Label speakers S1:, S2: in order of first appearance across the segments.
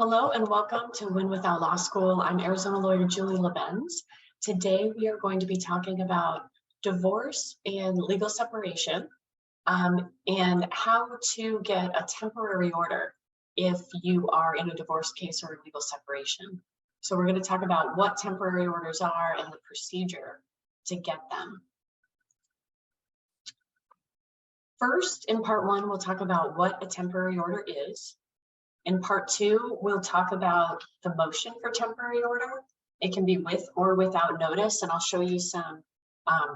S1: Hello and welcome to Win Without Law School. I'm Arizona lawyer Julie Lebenz. Today we are going to be talking about divorce and legal separation and how to get a temporary order if you are in a divorce case or a legal separation. So we're going to talk about what temporary orders are and the procedure to get them. First, in part one, we'll talk about what a temporary order is. In part two, we'll talk about the motion for temporary order. It can be with or without notice, and I'll show you some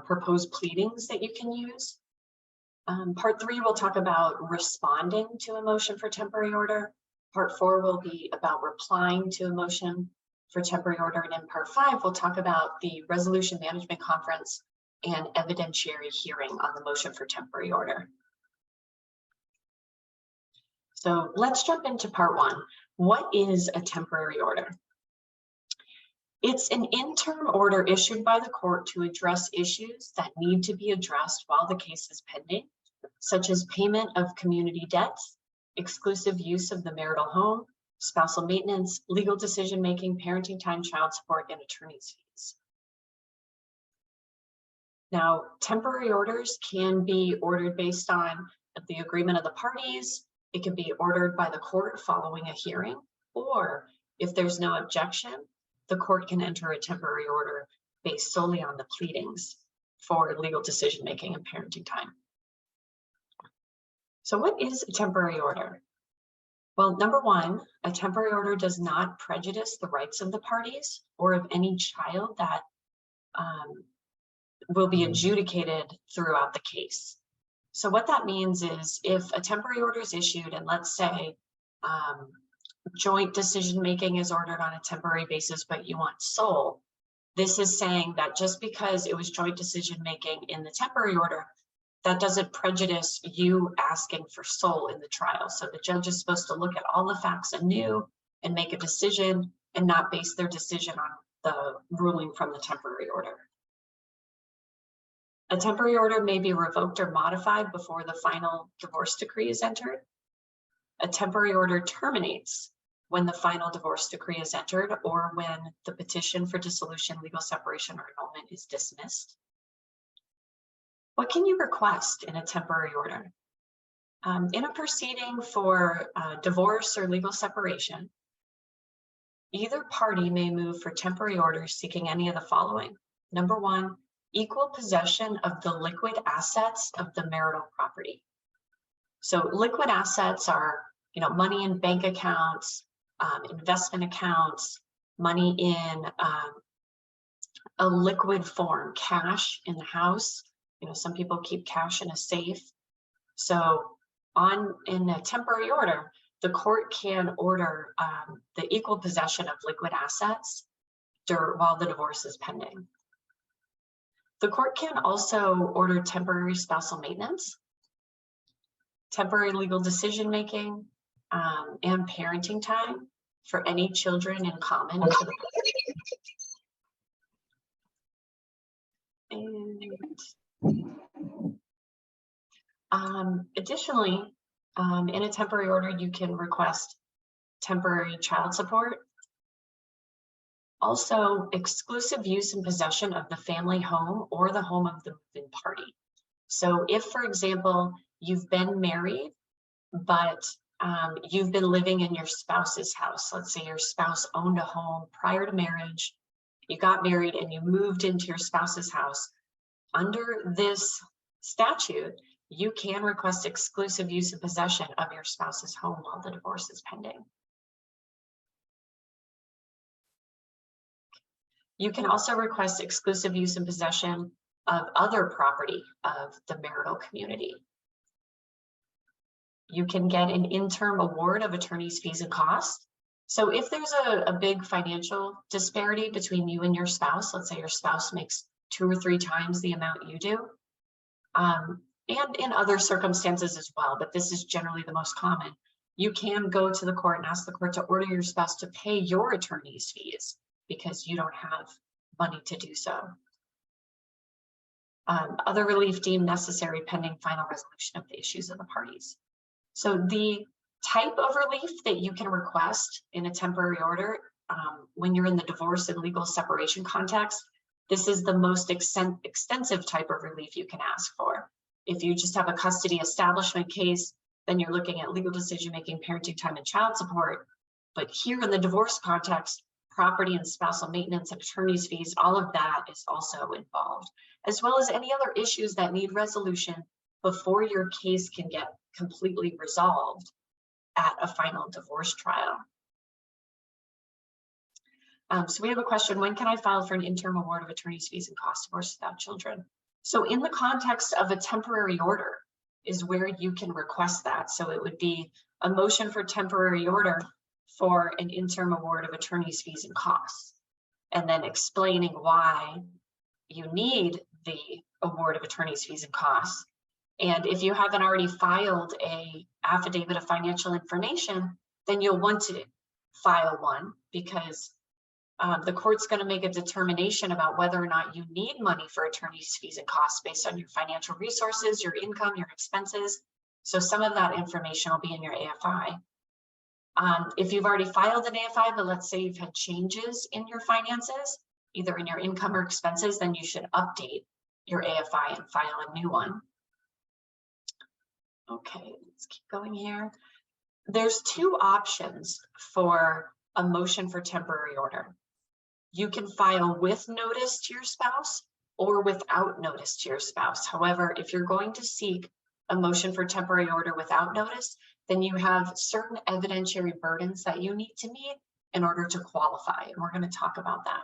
S1: proposed pleadings that you can use. Part three, we'll talk about responding to a motion for temporary order. Part four will be about replying to a motion for temporary order. And in part five, we'll talk about the resolution management conference and evidentiary hearing on the motion for temporary order. So let's jump into part one. What is a temporary order? It's an interim order issued by the court to address issues that need to be addressed while the case is pending, such as payment of community debts, exclusive use of the marital home, spousal maintenance, legal decision-making, parenting time, child support, and attorney's fees. Now, temporary orders can be ordered based on the agreement of the parties. It can be ordered by the court following a hearing, or if there's no objection, the court can enter a temporary order based solely on the pleadings for legal decision-making and parenting time. So what is a temporary order? Well, number one, a temporary order does not prejudice the rights of the parties or of any child that will be adjudicated throughout the case. So what that means is if a temporary order is issued, and let's say joint decision-making is ordered on a temporary basis, but you want sole, this is saying that just because it was joint decision-making in the temporary order, that doesn't prejudice you asking for sole in the trial. So the judge is supposed to look at all the facts anew and make a decision and not base their decision on the ruling from the temporary order. A temporary order may be revoked or modified before the final divorce decree is entered. A temporary order terminates when the final divorce decree is entered or when the petition for dissolution, legal separation, or annulment is dismissed. What can you request in a temporary order? In a proceeding for divorce or legal separation, either party may move for temporary orders seeking any of the following. Number one, equal possession of the liquid assets of the marital property. So liquid assets are, money in bank accounts, investment accounts, money in a liquid form, cash in the house. Some people keep cash in a safe. So in a temporary order, the court can order the equal possession of liquid assets while the divorce is pending. The court can also order temporary spousal maintenance, temporary legal decision-making, and parenting time for any children in common. Additionally, in a temporary order, you can request temporary child support. Also, exclusive use and possession of the family home or the home of the moving party. So if, for example, you've been married, but you've been living in your spouse's house, let's say your spouse owned a home prior to marriage, you got married and you moved into your spouse's house, under this statute, you can request exclusive use and possession of your spouse's home while the divorce is pending. You can also request exclusive use and possession of other property of the marital community. You can get an interim award of attorney's fees and costs. So if there's a big financial disparity between you and your spouse, let's say your spouse makes 2 or 3 times the amount you do, and in other circumstances as well, but this is generally the most common, you can go to the court and ask the court to order your spouse to pay your attorney's fees because you don't have money to do so. Other relief deemed necessary pending final resolution of the issues of the parties. So the type of relief that you can request in a temporary order when you're in the divorce and legal separation context, this is the most extensive type of relief you can ask for. If you just have a custody establishment case, then you're looking at legal decision-making, parenting time, and child support. But here in the divorce context, property and spousal maintenance and attorney's fees, all of that is also involved, as well as any other issues that need resolution before your case can get completely resolved at a final divorce trial. So we have a question, when can I file for an interim award of attorney's fees and cost divorce without children? So in the context of a temporary order is where you can request that. So it would be a motion for temporary order for an interim award of attorney's fees and costs, and then explaining why you need the award of attorney's fees and costs. And if you haven't already filed a affidavit of financial information, then you'll want to file one, because the court's going to make a determination about whether or not you need money for attorney's fees and costs based on your financial resources, your income, your expenses. So some of that information will be in your AFI. If you've already filed an AFI, but let's say you've had changes in your finances, either in your income or expenses, then you should update your AFI and file a new one. Okay, let's keep going here. There's two options for a motion for temporary order. You can file with notice to your spouse or without notice to your spouse. However, if you're going to seek a motion for temporary order without notice, then you have certain evidentiary burdens that you need to meet in order to qualify, and we're going to talk about that.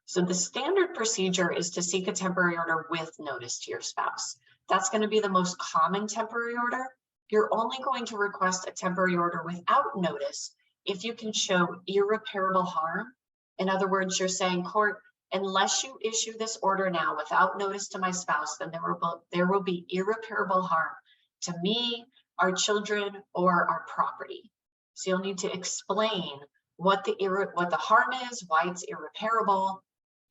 S1: So the standard procedure is to seek a temporary order with notice to your spouse. That's going to be the most common temporary order. You're only going to request a temporary order without notice if you can show irreparable harm. In other words, you're saying, court, unless you issue this order now without notice to my spouse, then there will be irreparable harm to me, our children, or our property. So you'll need to explain what the harm is, why it's irreparable,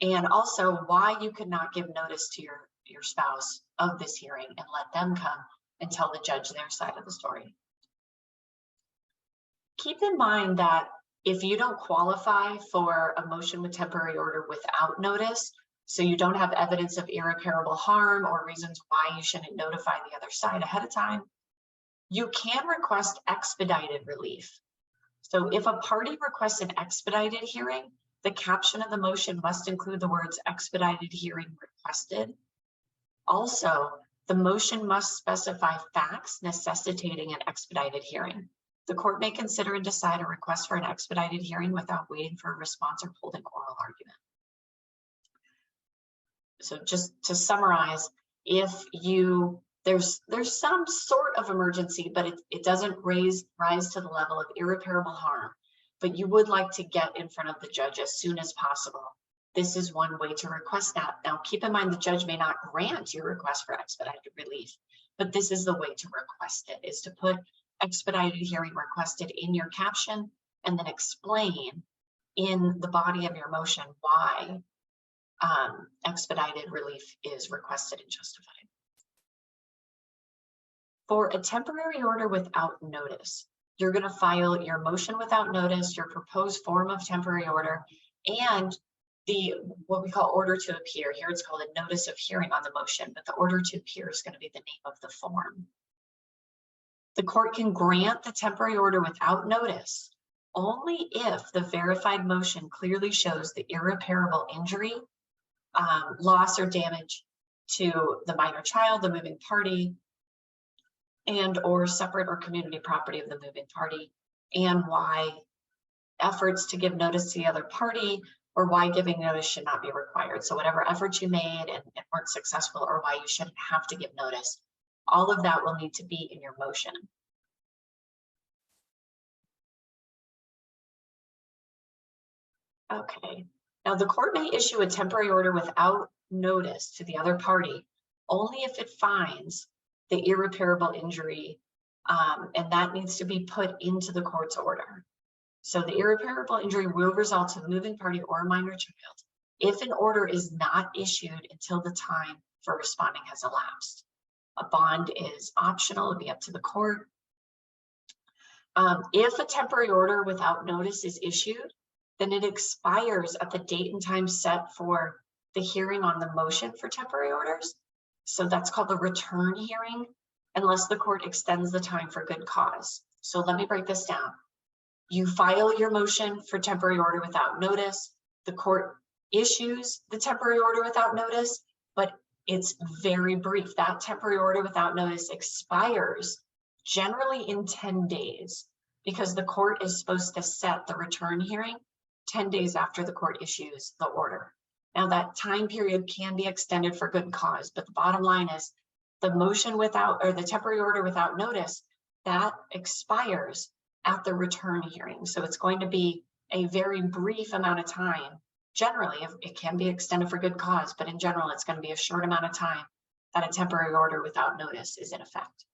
S1: and also why you could not give notice to your spouse of this hearing and let them come and tell the judge their side of the story. Keep in mind that if you don't qualify for a motion with temporary order without notice, so you don't have evidence of irreparable harm or reasons why you shouldn't notify the other side ahead of time, you can request expedited relief. So if a party requests an expedited hearing, the caption of the motion must include the words expedited hearing requested. Also, the motion must specify facts necessitating an expedited hearing. The court may consider and decide a request for an expedited hearing without waiting for a response or holding oral argument. So just to summarize, if there's some sort of emergency, but it doesn't rise to the level of irreparable harm, but you would like to get in front of the judge as soon as possible, this is one way to request that. Now, keep in mind the judge may not grant your request for expedited relief, but this is the way to request it, is to put expedited hearing requested in your caption and then explain in the body of your motion why expedited relief is requested and justified. For a temporary order without notice, you're going to file your motion without notice, your proposed form of temporary order, and what we call order to appear. Here it's called a notice of hearing on the motion, but the order to appear is going to be the name of the form. The court can grant the temporary order without notice only if the verified motion clearly shows the irreparable injury, loss or damage to the minor child, the moving party, and or separate or community property of the moving party, and why efforts to give notice to the other party or why giving notice should not be required. So whatever efforts you made and weren't successful, or why you shouldn't have to give notice, all of that will need to be in your motion. Okay, now the court may issue a temporary order without notice to the other party only if it finds the irreparable injury, and that needs to be put into the court's order. So the irreparable injury will result to the moving party or a minor child if an order is not issued until the time for responding has elapsed. A bond is optional, it'll be up to the court, If a temporary order without notice is issued, then it expires at the date and time set for the hearing on the motion for temporary orders. So that's called the return hearing, unless the court extends the time for good cause. So let me break this down. You file your motion for temporary order without notice. The court issues the temporary order without notice, but it's very brief. That temporary order without notice expires generally in 10 days because the court is supposed to set the return hearing 10 days after the court issues the order. Now that time period can be extended for good cause, but the bottom line is the motion without, or the temporary order without notice, that expires at the return hearing. So it's going to be a very brief amount of time. Generally, it can be extended for good cause, but in general, it's going to be a short amount of time that a temporary order without notice is in effect.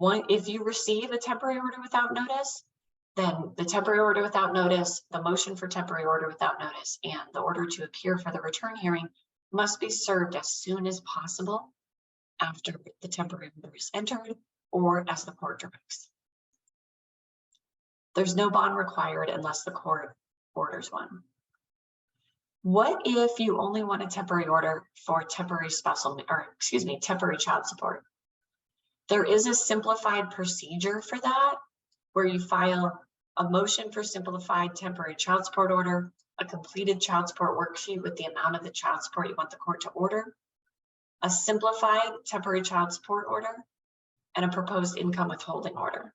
S1: If you receive a temporary order without notice, then the temporary order without notice, the motion for temporary order without notice, and the order to appear for the return hearing must be served as soon as possible after the temporary order is entered or as the court directs. There's no bond required unless the court orders one. What if you only want a temporary order for temporary temporary child support? There is a simplified procedure for that, where you file a motion for simplified temporary child support order, a completed child support worksheet with the amount of the child support you want the court to order, a simplified temporary child support order, and a proposed income withholding order.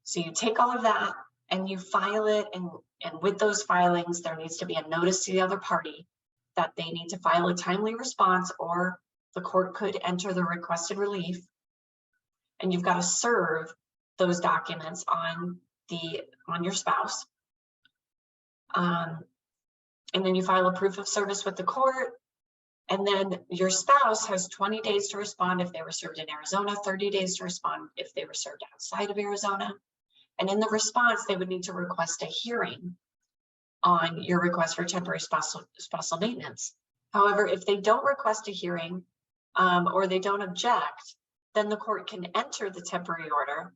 S1: So you take all of that and you file it, and with those filings, there needs to be a notice to the other party that they need to file a timely response, or the court could enter the requested relief. And you've got to serve those documents on your spouse. And then you file a proof of service with the court. And then your spouse has 20 days to respond if they were served in Arizona, 30 days to respond if they were served outside of Arizona. And in the response, they would need to request a hearing on your request for temporary spousal maintenance. However, if they don't request a hearing or they don't object, then the court can enter the temporary order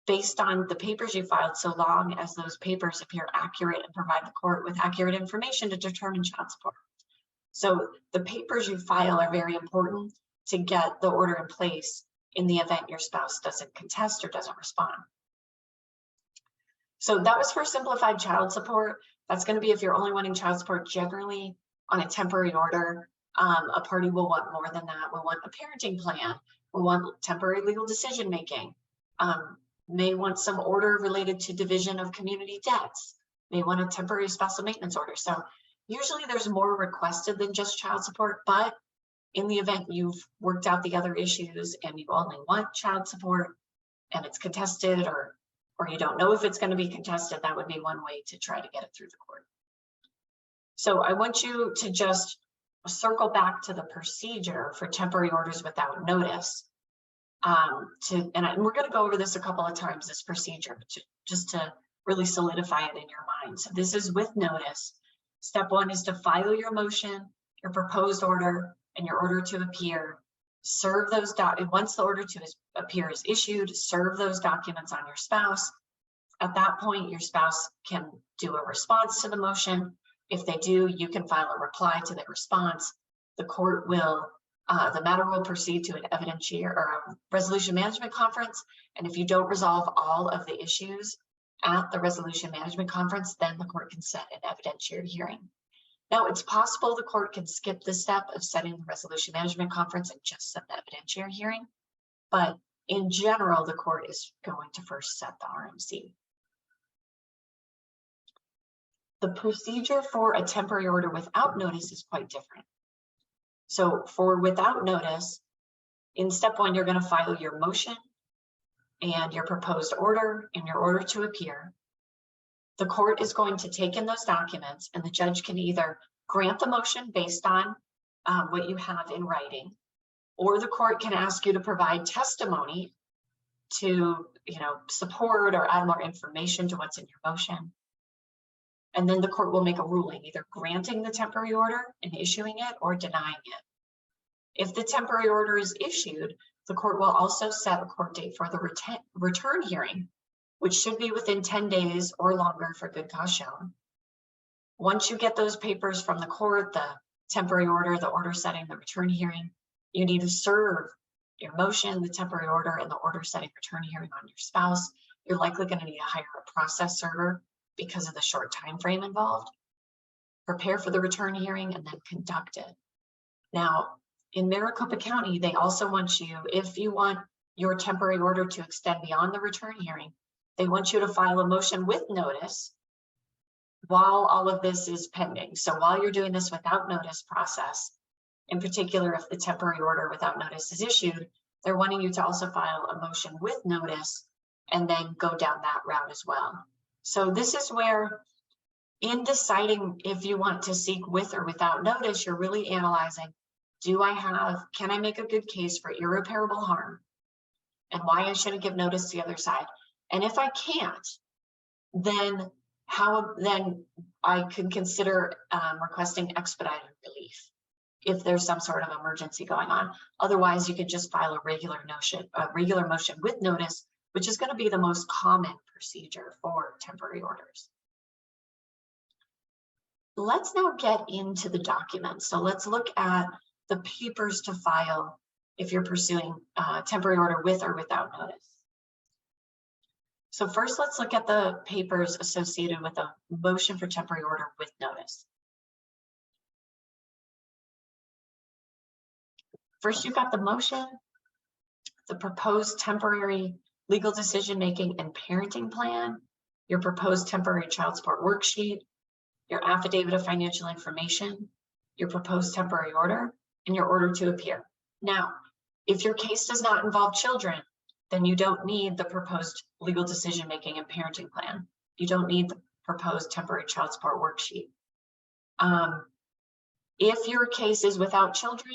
S1: based on the papers you filed, so long as those papers appear accurate and provide the court with accurate information to determine child support. So the papers you file are very important to get the order in place in the event your spouse doesn't contest or doesn't respond. So that was for simplified child support. That's going to be if you're only wanting child support. Generally on a temporary order, a party will want more than that. We'll want a parenting plan. We'll want temporary legal decision making. May want some order related to division of community debts, may want a temporary spousal maintenance order. So usually there's more requested than just child support, but in the event you've worked out the other issues and you only want child support and it's contested, or you don't know if it's going to be contested, that would be one way to try to get it through the court. So I want you to just circle back to the procedure for temporary orders without notice. And we're going to go over this a couple of times, this procedure, just to really solidify it in your mind. So this is with notice. Step one is to file your motion, your proposed order, and your order to appear. Serve those documents. Once the order to appear is issued, serve those documents on your spouse. At that point, your spouse can do a response to the motion. If they do, you can file a reply to their response. The court will the matter will proceed to an evidentiary or a resolution management conference. And if you don't resolve all of the issues at the resolution management conference, then the court can set an evidentiary hearing. Now, it's possible the court can skip the step of setting the resolution management conference and just set the evidentiary hearing. But in general, the court is going to first set the RMC. The procedure for a temporary order without notice is quite different. So for without notice, in step one, you're going to file your motion and your proposed order and your order to appear. The court is going to take in those documents, and the judge can either grant the motion based on what you have in writing, or the court can ask you to provide testimony to, support or add more information to what's in your motion. And then the court will make a ruling, either granting the temporary order and issuing it or denying it. If the temporary order is issued, The court will also set a court date for the return hearing, which should be within 10 days or longer for good cause shown. Once you get those papers from the court, the temporary order, the order setting, the return hearing, you need to serve your motion, the temporary order, and the order setting return hearing on your spouse. You're likely going to need to hire a process server because of the short time frame involved. Prepare for the return hearing and then conduct it. Now, in Maricopa County, they also want you, if you want your temporary order to extend beyond the return hearing, they want you to file a motion with notice while all of this is pending. So while you're doing this without notice process, in particular, if the temporary order without notice is issued, they're wanting you to also file a motion with notice and then go down that route as well. So this is where, in deciding if you want to seek with or without notice, you're really analyzing, can I make a good case for irreparable harm and why I shouldn't give notice to the other side? And if I can't, then I could consider requesting expedited relief if there's some sort of emergency going on. Otherwise, you could just file a regular motion with notice, which is going to be the most common procedure for temporary orders. Let's now get into the documents. So let's look at the papers to file if you're pursuing temporary order with or without notice. So first, let's look at the papers associated with a motion for temporary order with notice. First, you've got the motion, the proposed temporary legal decision-making and parenting plan, your proposed temporary child support worksheet, your affidavit of financial information, your proposed temporary order, and your order to appear. Now, if your case does not involve children, then you don't need the proposed legal decision-making and parenting plan. You don't need the proposed temporary child support worksheet. If your case is without children,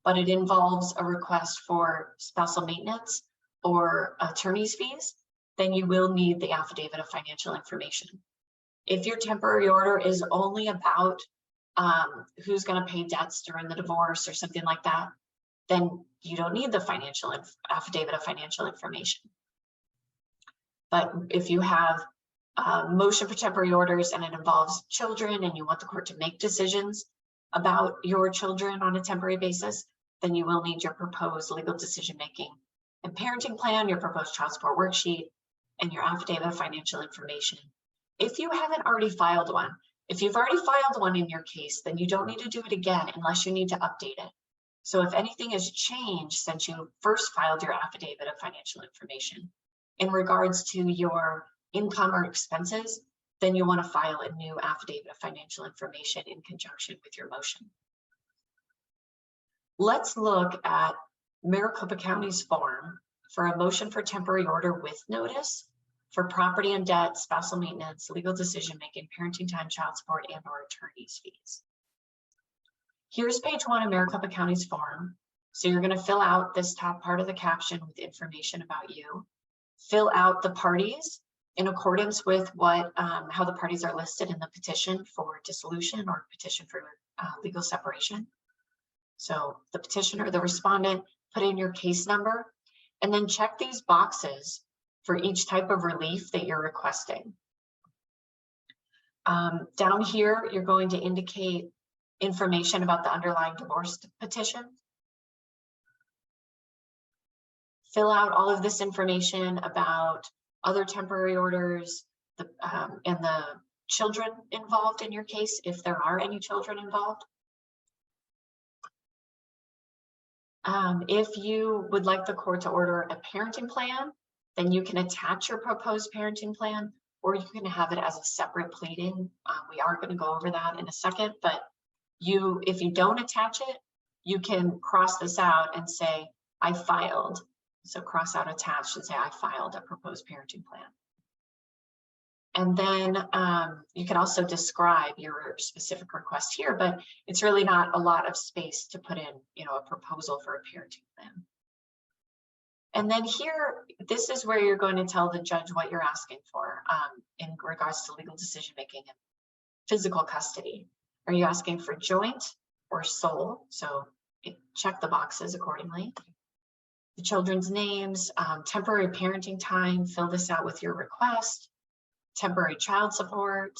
S1: but it involves a request for spousal maintenance or attorney's fees, then you will need the affidavit of financial information. If your temporary order is only about who's going to pay debts during the divorce or something like that, then you don't need the affidavit of financial information. But if you have a motion for temporary orders and it involves children and you want the court to make decisions about your children on a temporary basis, then you will need your proposed legal decision-making and parenting plan, your proposed child support worksheet, and your affidavit of financial information. If you haven't already filed one, if you've already filed one in your case, then you don't need to do it again unless you need to update it. So if anything has changed since you first filed your affidavit of financial information in regards to your income or expenses, then you want to file a new affidavit of financial information in conjunction with your motion. Let's look at Maricopa County's form for a motion for temporary order with notice for property and debt, spousal maintenance, legal decision-making, parenting time, child support, and or attorney's fees. Here's page 1 of Maricopa County's form. So you're going to fill out this top part of the caption with information about you. Fill out the parties in accordance with what how the parties are listed in the petition for dissolution or petition for legal separation. So the petitioner, the respondent, put in your case number, and then check these boxes for each type of relief that you're requesting. Down here, you're going to indicate information about the underlying divorce petition. Fill out all of this information about other temporary orders and the children involved in your case, if there are any children involved. If you would like the court to order a parenting plan, then you can attach your proposed parenting plan, or you can have it as a separate pleading. We are going to go over that in a second, but if you don't attach it, you can cross this out and say, I filed. So cross out attached and say, I filed a proposed parenting plan. And then you can also describe your specific request here, but it's really not a lot of space to put in, a proposal for a parenting plan. And then here, this is where you're going to tell the judge what you're asking for in regards to legal decision-making and physical custody. Are you asking for joint or sole? So check the boxes accordingly. the children's names, temporary parenting time, fill this out with your request, temporary child support,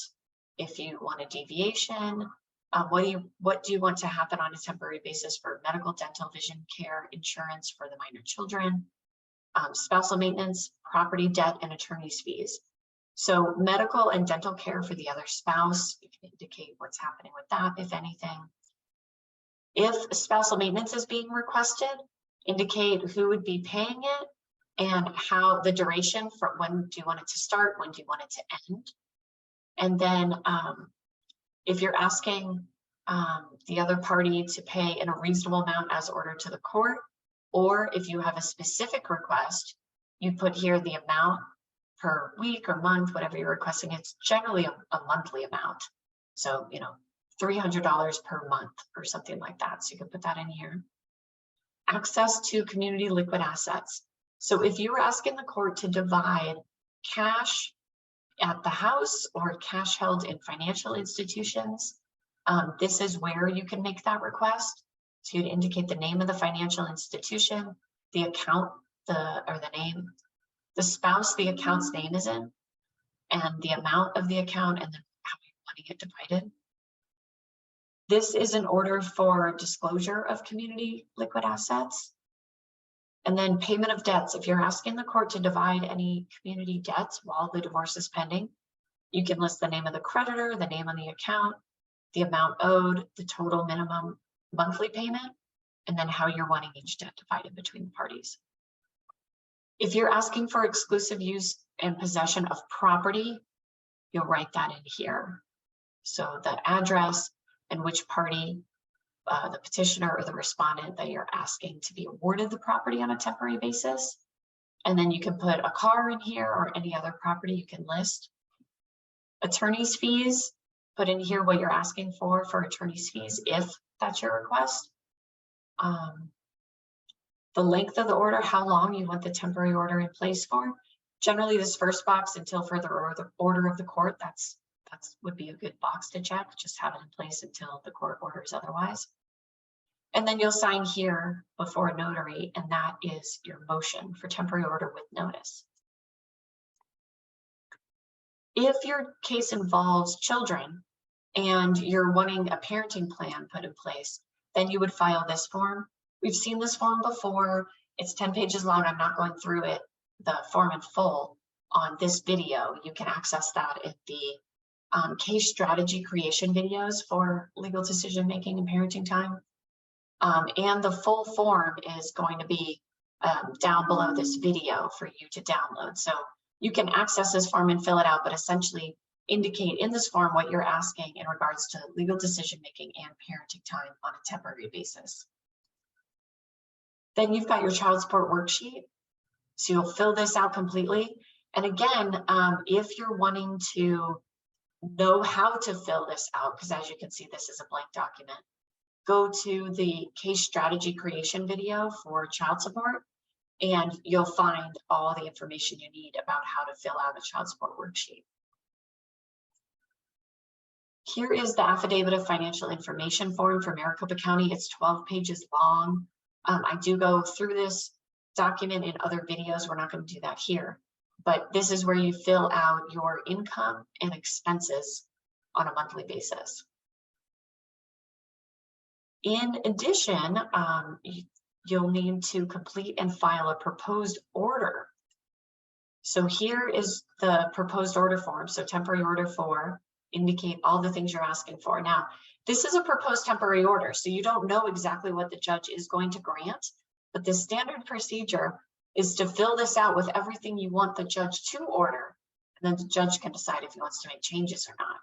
S1: if you want a deviation, what do you want to happen on a temporary basis for medical, dental, vision care, insurance for the minor children, spousal maintenance, property, debt, and attorney's fees. So medical and dental care for the other spouse, you can indicate what's happening with that, if anything. If spousal maintenance is being requested, indicate who would be paying it and how the duration, for when do you want it to start, when do you want it to end. And then if you're asking the other party to pay in a reasonable amount as ordered to the court, or if you have a specific request, you put here the amount per week or month, whatever you're requesting. It's generally a monthly amount. So, you know, $300 per month or something like that. So you can put that in here. Access to community liquid assets. So if you were asking the court to divide cash at the house or cash held in financial institutions, this is where you can make that request. So you'd indicate the name of the financial institution, the account, the name, the spouse the account's name is in, and the amount of the account, and then how you're wanting it divided. This is an order for disclosure of community liquid assets. And then payment of debts. If you're asking the court to divide any community debts while the divorce is pending, you can list the name of the creditor, the name on the account, the amount owed, the total minimum monthly payment, and then how you're wanting each debt divided between the parties. If you're asking for exclusive use and possession of property, you'll write that in here. So the address and which party, the petitioner or the respondent that you're asking to be awarded the property on a temporary basis. And then you can put a car in here or any other property you can list. Attorney's fees, put in here what you're asking for attorney's fees if that's your request. The length of the order, how long you want the temporary order in place for. Generally this first box, until further order of the court, that's would be a good box to check. Just have it in place until the court orders otherwise. And then you'll sign here before a notary, and that is your motion for temporary order with notice. If your case involves children and you're wanting a parenting plan put in place, then you would file this form. We've seen this form before. It's 10 pages long. I'm not going through it, the form in full on this video. You can access that at the case strategy creation videos for legal decision making and parenting time. And the full form is going to be down below this video for you to download. So you can access this form and fill it out, but essentially indicate in this form what you're asking in regards to legal decision making and parenting time on a temporary basis. Then you've got your child support worksheet. So you'll fill this out completely. And again, if you're wanting to know how to fill this out, because as you can see, this is a blank document, go to the case strategy creation video for child support, and you'll find all the information you need about how to fill out a child support worksheet. Here is the affidavit of financial information form for Maricopa County. It's 12 pages long. I do go through this document in other videos. We're not going to do that here, but this is where you fill out your income and expenses on a monthly basis. In addition, you'll need to complete and file a proposed order. So here is the proposed order form. So temporary order for, indicate all the things you're asking for. Now, this is a proposed temporary order, so you don't know exactly what the judge is going to grant, but the standard procedure is to fill this out with everything you want the judge to order, and then the judge can decide if he wants to make changes or not.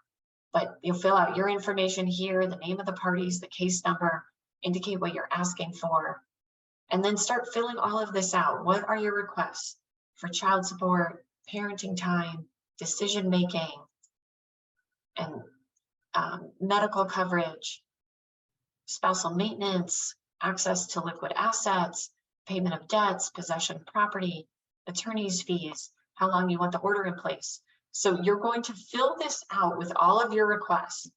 S1: But you'll fill out your information here, the name of the parties, the case number, indicate what you're asking for, and then start filling all of this out. What are your requests for child support, parenting time, decision making, and medical coverage, spousal maintenance, access to liquid assets, payment of debts, possession of property, attorney's fees, how long you want the order in place. So you're going to fill this out with all of your requests.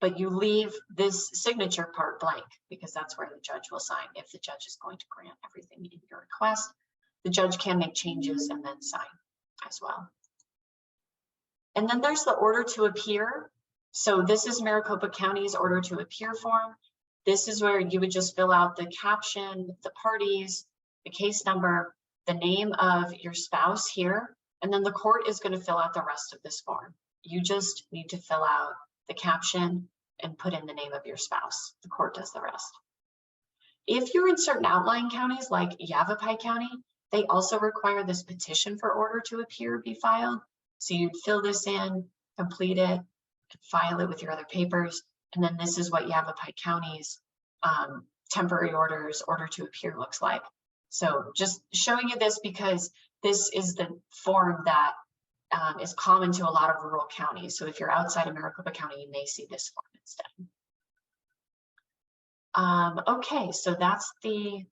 S1: but you leave this signature part blank because that's where the judge will sign. If the judge is going to grant everything in your request, the judge can make changes and then sign as well. And then there's the order to appear. So this is Maricopa County's order to appear form. This is where you would just fill out the caption, the parties, the case number, the name of your spouse here, and then the court is going to fill out the rest of this form. You just need to fill out the caption and put in the name of your spouse. The court does the rest. If you're in certain outlying counties like Yavapai County, they also require this petition for order to appear be filed. So you'd fill this in, complete it, file it with your other papers, and then this is what Yavapai County's temporary orders, order to appear looks like. So just showing you this because this is the form that is common to a lot of rural counties. So if you're outside of Maricopa County, you may see this form instead. Okay, so that's the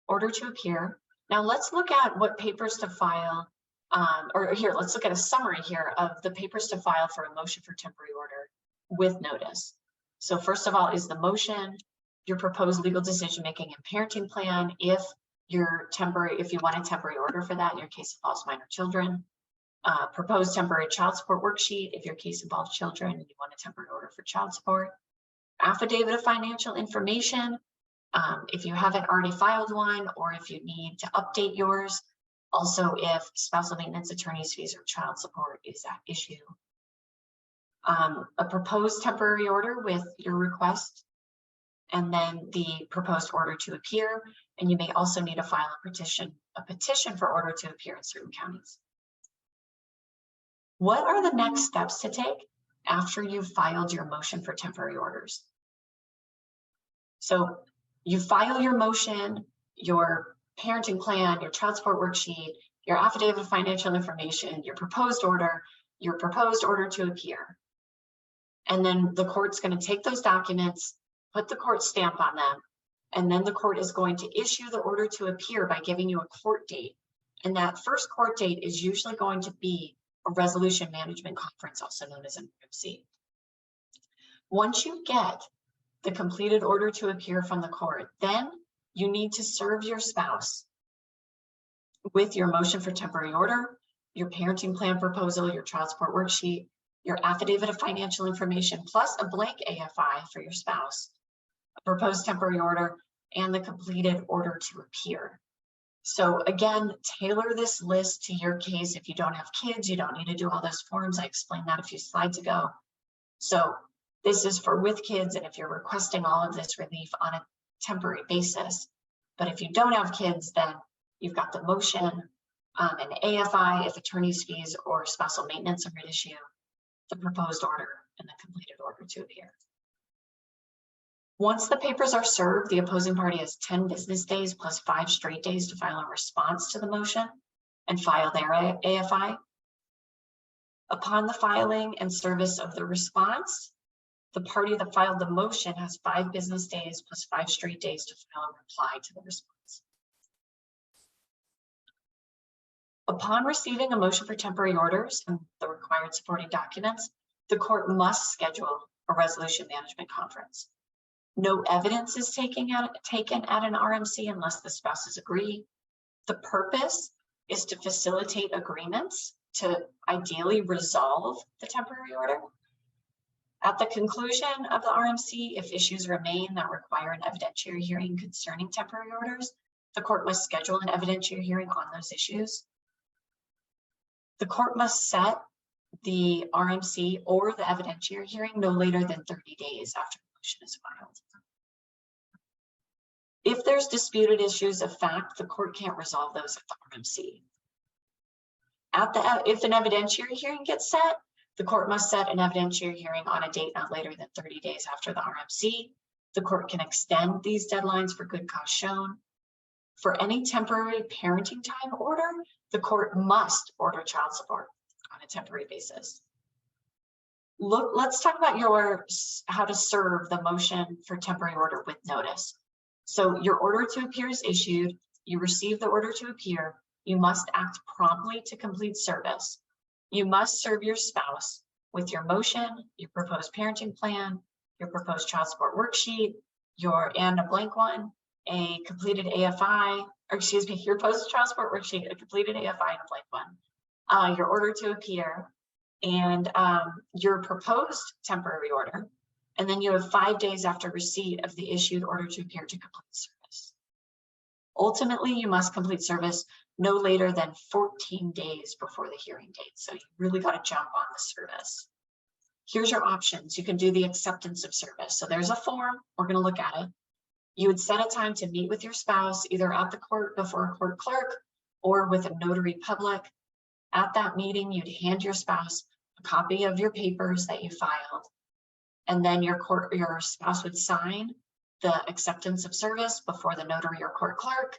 S1: order to appear. Now let's look at what papers to file, let's look at a summary here of the papers to file for a motion for temporary order with notice. So first of all is the motion, your proposed legal decision-making and parenting plan, if you want a temporary order for that in your case involves minor children. Proposed temporary child support worksheet if your case involves children and you want a temporary order for child support. Affidavit of financial information, if you haven't already filed one or if you need to update yours. Also, if spousal maintenance, attorney's fees, or child support is at issue. A proposed temporary order with your request, and then the proposed order to appear. And you may also need to file a petition for order to appear in certain counties. What are the next steps to take after you've filed your motion for temporary orders? So you file your motion, your parenting plan, your child support worksheet, your affidavit of financial information, your proposed order to appear. And then the court's going to take those documents, put the court stamp on them, and then the court is going to issue the order to appear by giving you a court date. And that first court date is usually going to be a resolution management conference, also known as an RMC. Once you get the completed order to appear from the court, then you need to serve your spouse with your motion for temporary order, your parenting plan proposal, your child support worksheet, your affidavit of financial information, plus a blank AFI for your spouse, a proposed temporary order, and the completed order to appear. So again, tailor this list to your case. If you don't have kids, you don't need to do all those forms. I explained that a few slides ago. So this is for with kids, and if you're requesting all of this relief on a temporary basis. But if you don't have kids, then you've got the motion, an AFI if attorney's fees or spousal maintenance are at issue, the proposed order, and the completed order to appear. Once the papers are served, the opposing party has 10 business days plus 5 straight days to file a response to the motion and file their AFI. Upon the filing and service of the response, the party that filed the motion has 5 business days plus 5 straight days to file a reply to the response. Upon receiving a motion for temporary orders and the required supporting documents, the court must schedule a resolution management conference. No evidence is taken at an RMC unless the spouses agree. The purpose is to facilitate agreements to ideally resolve the temporary order. At the conclusion of the RMC, if issues remain that require an evidentiary hearing concerning temporary orders, the court must schedule an evidentiary hearing on those issues. The court must set the RMC or the evidentiary hearing no later than 30 days after the motion is filed. If there's disputed issues of fact, the court can't resolve those at the RMC. If an evidentiary hearing gets set, the court must set an evidentiary hearing on a date not later than 30 days after the RMC. The court can extend these deadlines for good cause shown. For any temporary parenting time order, the court must order child support on a temporary basis. Let's talk about how to serve the motion for temporary order with notice. So your order to appear is issued, you receive the order to appear, you must act promptly to complete service. You must serve your spouse with your motion, your proposed parenting plan, your proposed child support worksheet, and a blank one, a completed AFI, or excuse me, your proposed child support worksheet, a completed AFI, and a blank one, your order to appear, and your proposed temporary order. And then you have 5 days after receipt of the issued order to appear to complete service. Ultimately, you must complete service no later than 14 days before the hearing date. So you really got to jump on the service. Here's your options. You can do the acceptance of service. So there's a form. We're going to look at it. You would set a time to meet with your spouse, either at the court before a court clerk or with a notary public. At that meeting, you'd hand your spouse a copy of your papers that you filed. And then your spouse would sign the acceptance of service before the notary or court clerk,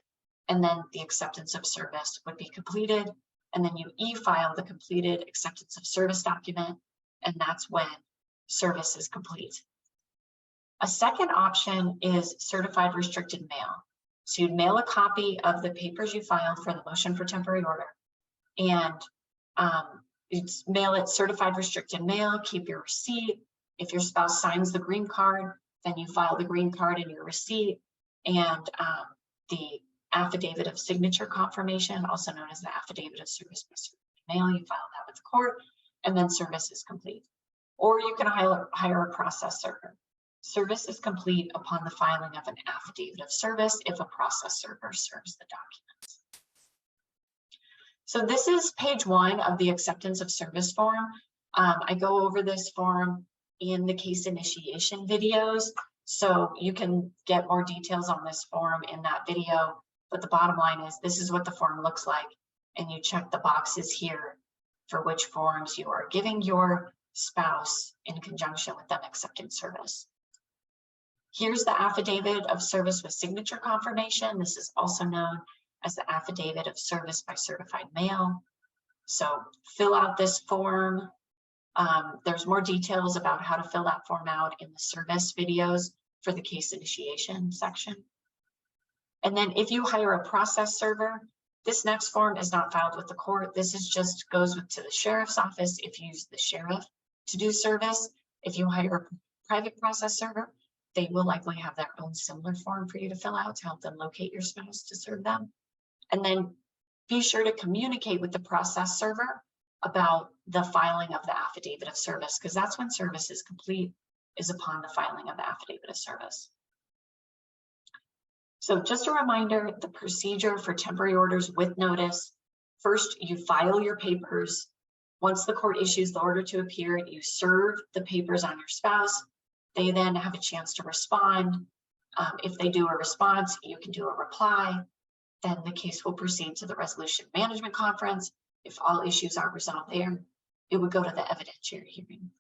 S1: and then the acceptance of service would be completed, and then you e-file the completed acceptance of service document, and that's when service is complete. A second option is certified restricted mail. So you'd mail a copy of the papers you filed for the motion for temporary order, and you'd mail it certified restricted mail, keep your receipt. If your spouse signs the green card, then you file the green card in your receipt, and the affidavit of signature confirmation, also known as the affidavit of service by certified mail, you file that with the court, and then service is complete. Or you can hire a process server. Service is complete upon the filing of an affidavit of service if a process server serves the documents. So this is page 1 of the acceptance of service form. I go over this form in the case initiation videos, so you can get more details on this form in that video. But the bottom line is this is what the form looks like, and you check the boxes here for which forms you are giving your spouse in conjunction with them accepting service. Here's the affidavit of service with signature confirmation. This is also known as the affidavit of service by certified mail. So fill out this form. There's more details about how to fill that form out in the service videos for the case initiation section. And then if you hire a process server, this next form is not filed with the court. This is just goes to the sheriff's office if you use the sheriff to do service. If you hire a private process server, they will likely have their own similar form for you to fill out to help them locate your spouse to serve them. And then be sure to communicate with the process server about the filing of the affidavit of service, because that's when service is complete, is upon the filing of the affidavit of service. So just a reminder, the procedure for temporary orders with notice: first, you file your papers. Once the court issues the order to appear, you serve the papers on your spouse. They then have a chance to respond. If they do a response, you can do a reply. Then the case will proceed to the resolution management conference. If all issues are resolved there, it would go to the evidentiary hearing.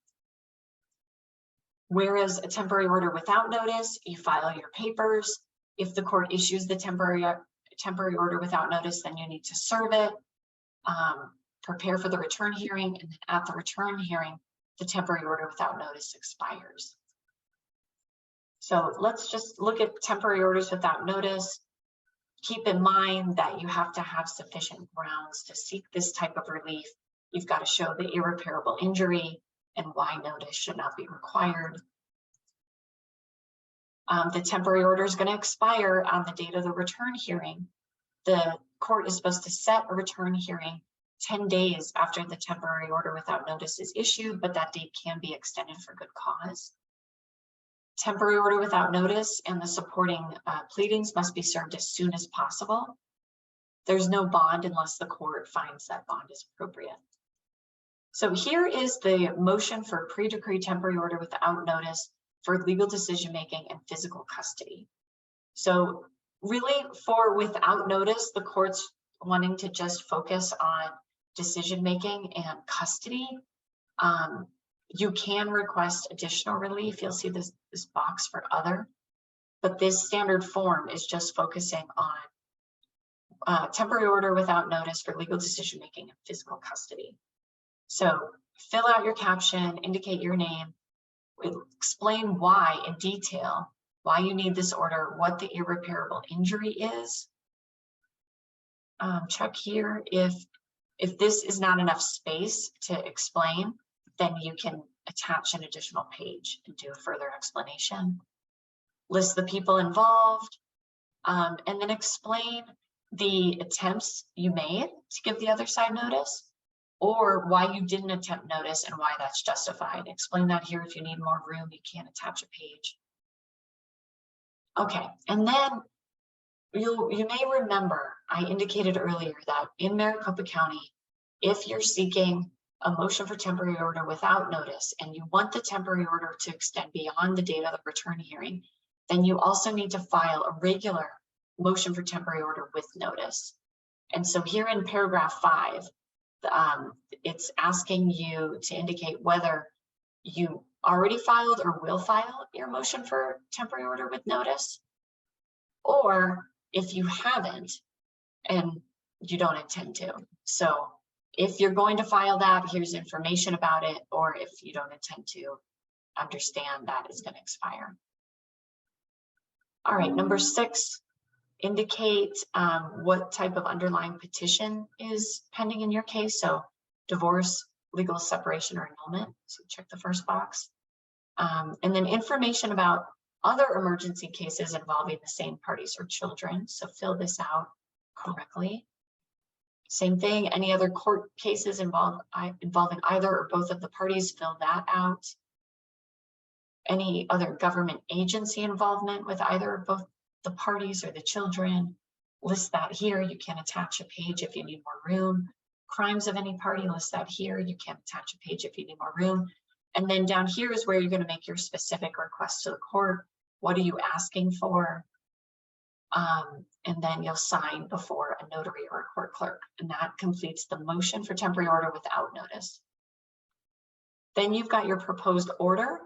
S1: Whereas a temporary order without notice, you file your papers. If the court issues the temporary order without notice, then you need to serve it, prepare for the return hearing, and then at the return hearing, the temporary order without notice expires. So let's just look at temporary orders without notice. Keep in mind that you have to have sufficient grounds to seek this type of relief. You've got to show the irreparable injury and why notice should not be required. The temporary order is going to expire on the date of the return hearing. The court is supposed to set a return hearing 10 days after the temporary order without notice is issued, but that date can be extended for good cause. Temporary order without notice and the supporting pleadings must be served as soon as possible. There's no bond unless the court finds that bond is appropriate. So here is the motion for pre-decree temporary order without notice for legal decision-making and physical custody. So really for without notice, the court's wanting to just focus on decision-making and custody. You can request additional relief. You'll see this box for other, but this standard form is just focusing on temporary order without notice for legal decision-making and physical custody. So fill out your caption, indicate your name, explain why in detail, why you need this order, what the irreparable injury is. Check here if this is not enough space to explain. then you can attach an additional page and do a further explanation. List the people involved, and then explain the attempts you made to give the other side notice, or why you didn't attempt notice and why that's justified. Explain that here. If you need more room, you can't attach a page. Okay, and then you may remember I indicated earlier that in Maricopa County, if you're seeking a motion for temporary order without notice and you want the temporary order to extend beyond the date of the return hearing, then you also need to file a regular motion for temporary order with notice. And so here in paragraph 5, it's asking you to indicate whether you already filed or will file your motion for temporary order with notice, or if you haven't and you don't intend to. So if you're going to file that, here's information about it, or if you don't intend to, understand that it's going to expire. All right, number 6, indicate what type of underlying petition is pending in your case. So divorce, legal separation, or annulment. So check the first box. And then information about other emergency cases involving the same parties or children. So fill this out correctly. Same thing, any other court cases involving either or both of the parties, fill that out. Any other government agency involvement with either or both the parties or the children, list that here. You can attach a page if you need more room. Crimes of any party, list that here. You can attach a page if you need more room. And then down here is where you're going to make your specific request to the court. What are you asking for? And then you'll sign before a notary or a court clerk, and that completes the motion for temporary order without notice. Then you've got your proposed order.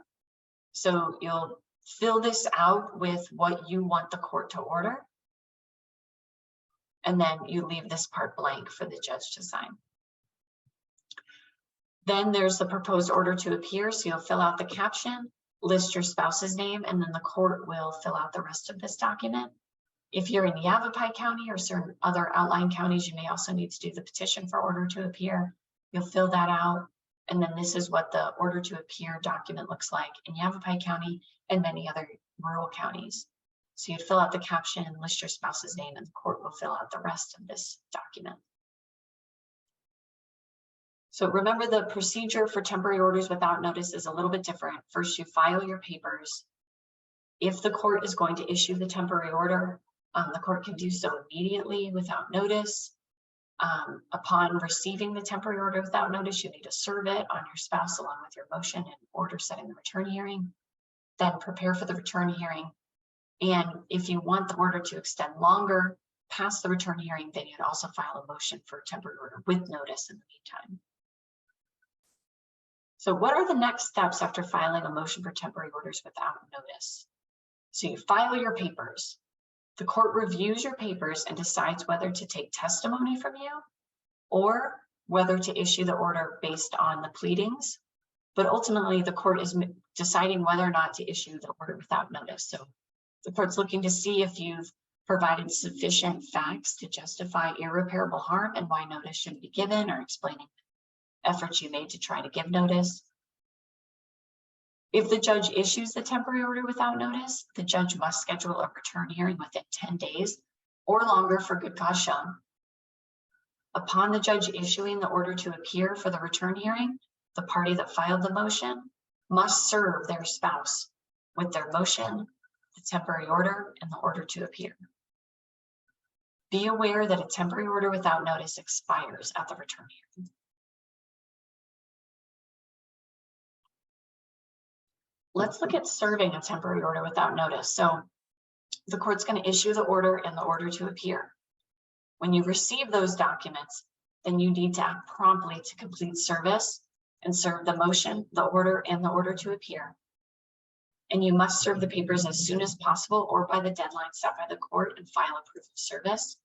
S1: So you'll fill this out with what you want the court to order. And then you leave this part blank for the judge to sign. Then there's the proposed order to appear. So you'll fill out the caption, list your spouse's name, and then the court will fill out the rest of this document. If you're in Yavapai County or certain other outlying counties, you may also need to do the petition for order to appear. You'll fill that out. And then this is what the order to appear document looks like in Yavapai County and many other rural counties. So you'd fill out the caption, list your spouse's name, and the court will fill out the rest of this document. So remember, the procedure for temporary orders without notice is a little bit different. First, you file your papers. If the court is going to issue the temporary order, the court can do so immediately without notice. Upon receiving the temporary order without notice, you need to serve it on your spouse along with your motion and order setting the return hearing. Then prepare for the return hearing. And if you want the order to extend longer past the return hearing, then you'd also file a motion for a temporary order with notice in the meantime. So what are the next steps after filing a motion for temporary orders without notice? So you file your papers. The court reviews your papers and decides whether to take testimony from you or whether to issue the order based on the pleadings. But ultimately, the court is deciding whether or not to issue the order without notice. So the court's looking to see if you've provided sufficient facts to justify irreparable harm and why notice should be given, or explaining efforts you made to try to give notice. If the judge issues the temporary order without notice, the judge must schedule a return hearing within 10 days or longer for good cause shown. Upon the judge issuing the order to appear for the return hearing, the party that filed the motion must serve their spouse with their motion, the temporary order, and the order to appear. Be aware that a temporary order without notice expires at the return hearing. Let's look at serving a temporary order without notice. So the court's going to issue the order and the order to appear. When you receive those documents, then you need to act promptly to complete service and serve the motion, the order, and the order to appear. And you must serve the papers as soon as possible or by the deadline set by the court and file a proof of service.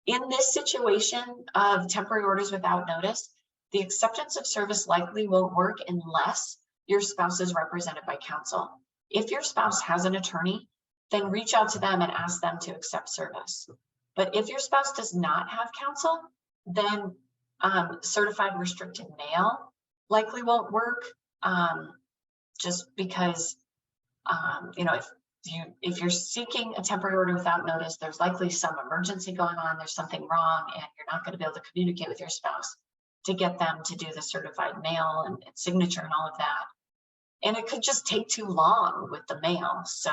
S1: In this situation of temporary orders without notice, the acceptance of service likely won't work unless your spouse is represented by counsel. If your spouse has an attorney, then reach out to them and ask them to accept service. But if your spouse does not have counsel, then certified restricted mail likely won't work, just because, you know, if you're seeking a temporary order without notice, there's likely some emergency going on, there's something wrong, and you're not going to be able to communicate with your spouse to get them to do the certified mail and signature and all of that. And it could just take too long with the mail. So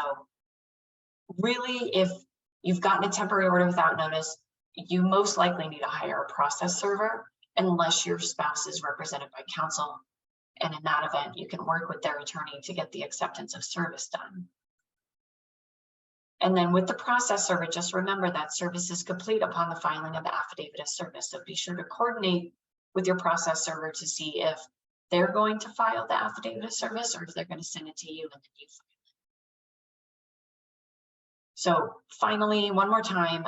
S1: really, if you've gotten a temporary order without notice, you most likely need to hire a process server unless your spouse is represented by counsel. And in that event, you can work with their attorney to get the acceptance of service done. And then with the process server, just remember that service is complete upon the filing of the affidavit of service. So be sure to coordinate with your process server to see if they're going to file the affidavit of service or if they're going to send it to you and then you file it. So finally, one more time,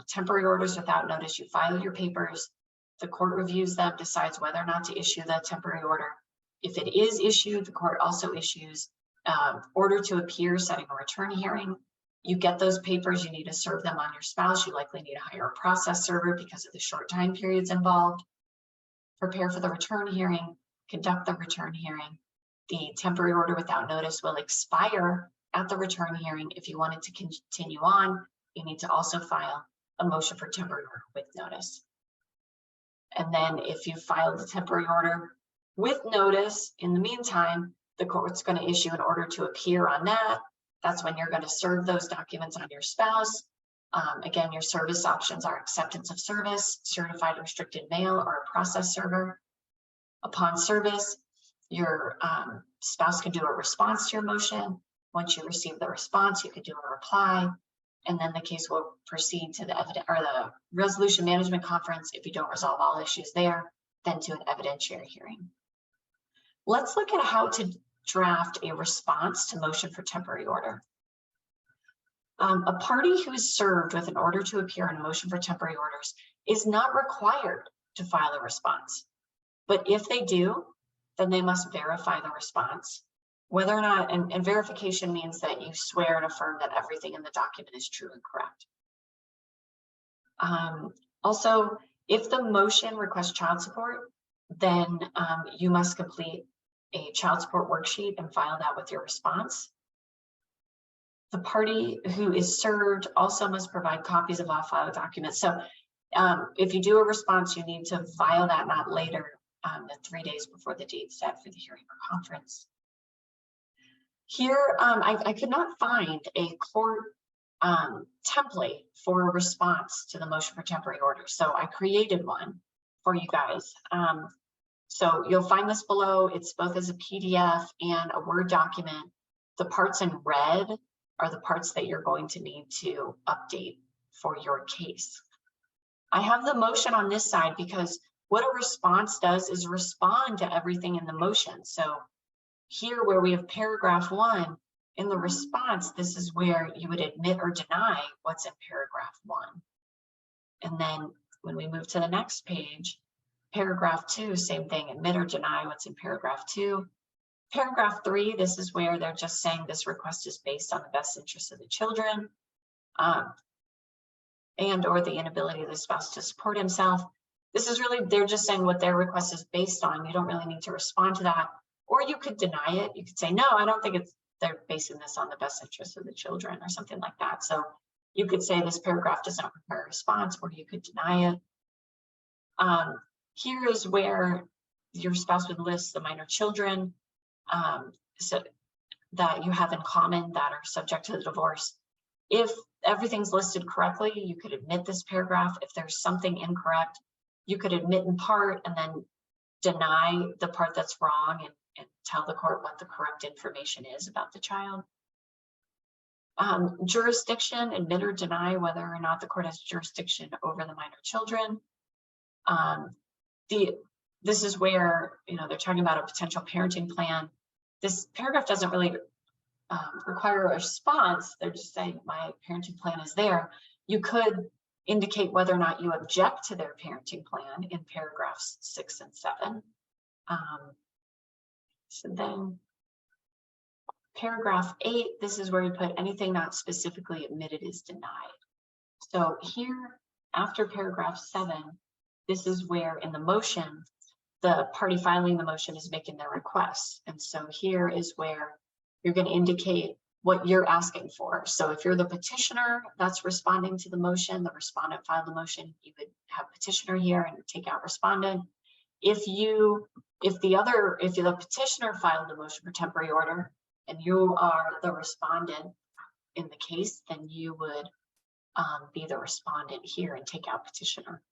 S1: temporary orders without notice, you file your papers, the court reviews them, decides whether or not to issue the temporary order. If it is issued, the court also issues order to appear, setting a return hearing. You get those papers, you need to serve them on your spouse. You likely need to hire a process server because of the short time periods involved. Prepare for the return hearing, conduct the return hearing. The temporary order without notice will expire at the return hearing. If you wanted to continue on, you need to also file a motion for temporary order with notice. And then if you filed the temporary order with notice, in the meantime, the court's going to issue an order to appear on that. That's when you're going to serve those documents on your spouse. Again, your service options are acceptance of service, certified restricted mail, or a process server. Upon service, your spouse can do a response to your motion. Once you receive the response, you could do a reply, and then the case will proceed to the the resolution management conference. If you don't resolve all issues there, then to an evidentiary hearing. Let's look at how to draft a response to motion for temporary order. A party who is served with an order to appear on a motion for temporary orders is not required to file a response. But if they do, then they must verify the response. Whether or not, and verification means that you swear and affirm that everything in the document is true and correct. Also, if the motion requests child support, then you must complete a child support worksheet and file that with your response. The party who is served also must provide copies of all filed documents. So if you do a response, you need to file that not later than 3 days before the date set for the hearing or conference. Here, I could not find a court template for a response to the motion for temporary order. So I created one for you guys. So you'll find this below. It's both as a PDF and a Word document. The parts in red are the parts that you're going to need to update for your case. I have the motion on this side because what a response does is respond to everything in the motion. So here where we have paragraph 1, in the response, this is where you would admit or deny what's in paragraph 1. And then when we move to the next page, paragraph 2, same thing, admit or deny what's in paragraph 2. Paragraph 3, this is where they're just saying this request is based on the best interest of the children and or the inability of the spouse to support himself. This is really, they're just saying what their request is based on. You don't really need to respond to that. Or you could deny it. You could say, no, I don't think they're basing this on the best interest of the children or something like that. So you could say this paragraph does not require a response, or you could deny it. Here is where your spouse would list the minor children so that you have in common that are subject to the divorce. If everything's listed correctly, you could admit this paragraph. If there's something incorrect, you could admit in part and then deny the part that's wrong and tell the court what the correct information is about the child. Jurisdiction, admit or deny whether or not the court has jurisdiction over the minor children. This is where, they're talking about a potential parenting plan. This paragraph doesn't really require a response. They're just saying my parenting plan is there. You could indicate whether or not you object to their parenting plan in paragraphs 6 and 7. So then paragraph 8, this is where you put anything not specifically admitted is denied. So here after paragraph 7, this is where in the motion, the party filing the motion is making their request. And so here is where you're going to indicate what you're asking for. So if you're the petitioner that's responding to the motion, the respondent filed the motion, you would have petitioner here and take out respondent. If the petitioner filed the motion for temporary order and you are the respondent in the case, then you would be the respondent here and take out petitioner.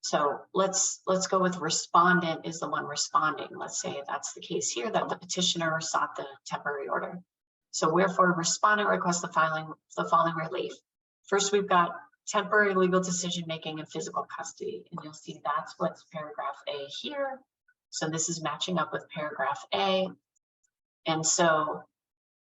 S1: So let's go with respondent is the one responding. Let's say that's the case here, that the petitioner sought the temporary order. So wherefore respondent requests the following relief. First, we've got temporary legal decision making and physical custody, and you'll see that's what's paragraph A here. So this is matching up with paragraph A. And so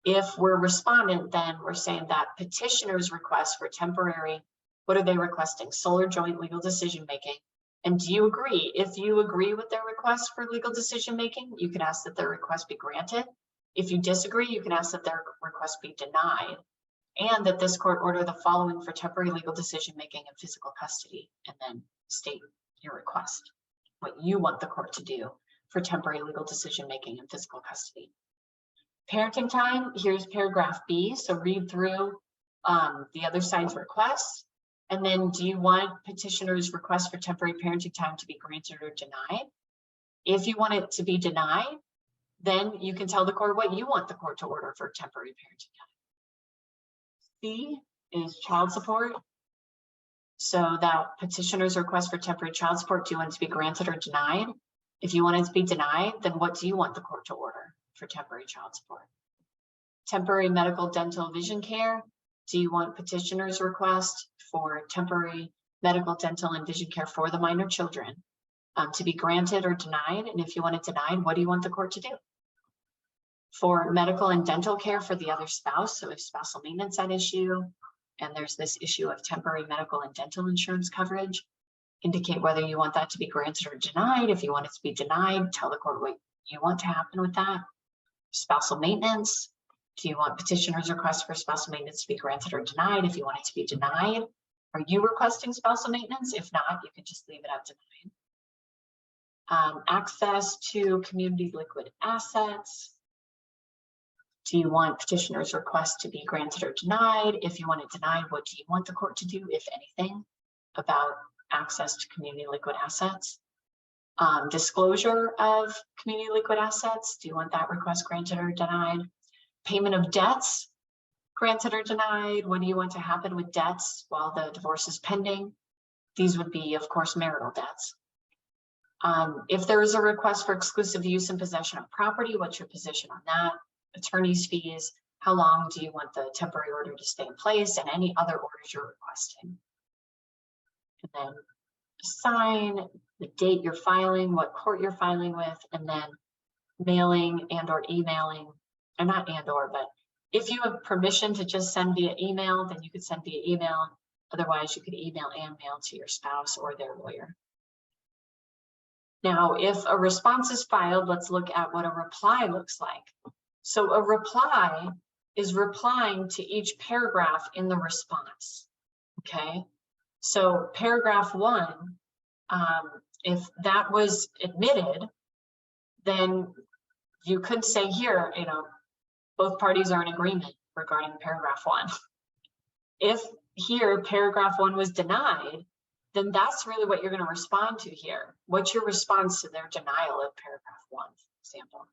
S1: if we're respondent, then we're saying that petitioner's request for temporary, what are they requesting? Sole or joint legal decision making. And do you agree? If you agree with their request for legal decision making, you can ask that their request be granted. If you disagree, you can ask that their request be denied, and that this court order the following for temporary legal decision making and physical custody, and then state your request, what you want the court to do for temporary legal decision making and physical custody. Parenting time, here's paragraph B. So read through the other side's requests. And then do you want petitioner's request for temporary parenting time to be granted or denied? If you want it to be denied, then you can tell the court what you want the court to order for temporary parenting time. C is child support. So that petitioner's request for temporary child support, do you want it to be granted or denied? If you want it to be denied, then what do you want the court to order for temporary child support? Temporary medical, dental, vision care. Do you want petitioner's request for temporary medical, dental, and vision care for the minor children to be granted or denied? And if you want it denied, what do you want the court to do? For medical and dental care for the other spouse, so if spousal maintenance at issue, and there's this issue of temporary medical and dental insurance coverage, indicate whether you want that to be granted or denied. If you want it to be denied, tell the court what you want to happen with that. Spousal maintenance, do you want petitioner's request for spousal maintenance to be granted or denied? If you want it to be denied, are you requesting spousal maintenance? If not, you can just leave it at denied. Access to community liquid assets. Do you want petitioner's request to be granted or denied? If you want it denied, what do you want the court to do, if anything, about access to community liquid assets? Disclosure of community liquid assets. Do you want that request granted or denied? Payment of debts, granted or denied? What do you want to happen with debts while the divorce is pending? These would be, of course, marital debts. If there is a request for exclusive use and possession of property, what's your position on that? Attorney's fees, how long do you want the temporary order to stay in place, and any other orders you're requesting? And then assign the date you're filing, what court you're filing with, and then mailing and or emailing, or not and or, but if you have permission to just send via email, then you could send via email. Otherwise, you could email and mail to your spouse or their lawyer. Now, if a response is filed, let's look at what a reply looks like. So a reply is replying to each paragraph in the response, okay? So paragraph 1, if that was admitted, then you could say here, you know, both parties are in agreement regarding paragraph 1. If here paragraph 1 was denied, then that's really what you're going to respond to here. What's your response to their denial of paragraph 1, for example?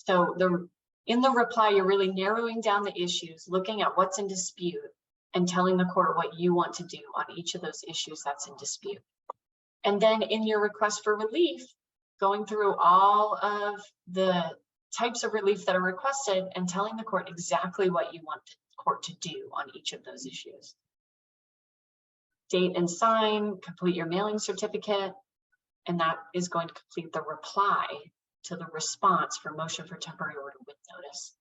S1: So in the reply, you're really narrowing down the issues, looking at what's in dispute, and telling the court what you want to do on each of those issues that's in dispute. And then in your request for relief, going through all of the types of relief that are requested and telling the court exactly what you want the court to do on each of those issues. Date and sign, complete your mailing certificate, and that is going to complete the reply to the response for motion for temporary order with notice.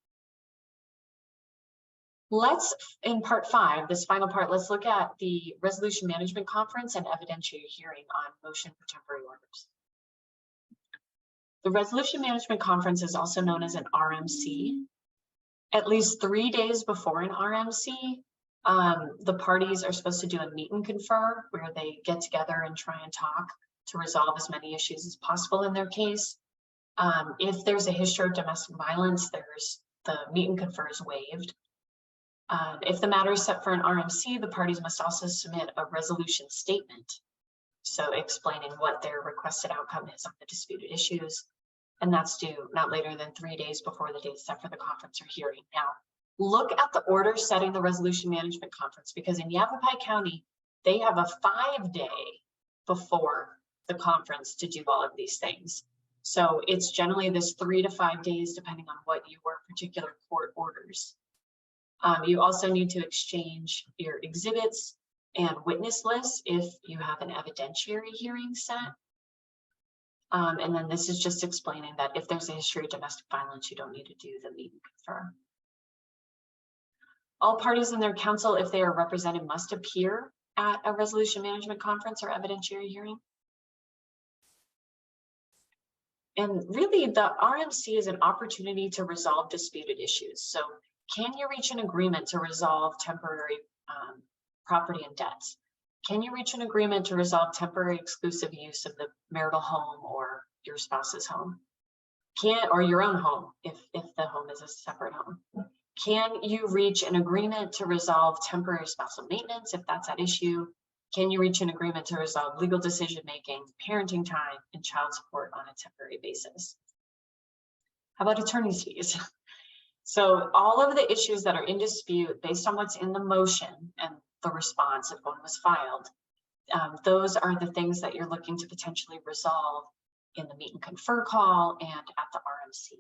S1: Let's, in part 5, this final part, let's look at the resolution management conference and evidentiary hearing on motion for temporary orders. The resolution management conference is also known as an RMC. At least 3 days before an RMC, the parties are supposed to do a meet and confer where they get together and try and talk to resolve as many issues as possible in their case. If there's a history of domestic violence, the meet and confer is waived. If the matter is set for an RMC, the parties must also submit a resolution statement, so explaining what their requested outcome is on the disputed issues, and that's due not later than 3 days before the date set for the conference or hearing. Now, look at the order setting the resolution management conference, because in Yavapai County, they have a 5-day before the conference to do all of these things. So it's generally this 3 to 5 days, depending on what your particular court orders. You also need to exchange your exhibits and witness lists if you have an evidentiary hearing set. And then this is just explaining that if there's a history of domestic violence, you don't need to do the meet and confer. All parties and their counsel, if they are represented, must appear at a resolution management conference or evidentiary hearing. And really, the RMC is an opportunity to resolve disputed issues. So can you reach an agreement to resolve temporary property and debts? Can you reach an agreement to resolve temporary exclusive use of the marital home or your spouse's home? Or your own home, if the home is a separate home? Can you reach an agreement to resolve temporary spousal maintenance if that's at issue? Can you reach an agreement to resolve legal decision-making, parenting time, and child support on a temporary basis? How about attorney's fees? So all of the issues that are in dispute based on what's in the motion and the response if one was filed, those are the things that you're looking to potentially resolve in the meet and confer call and at the RMC.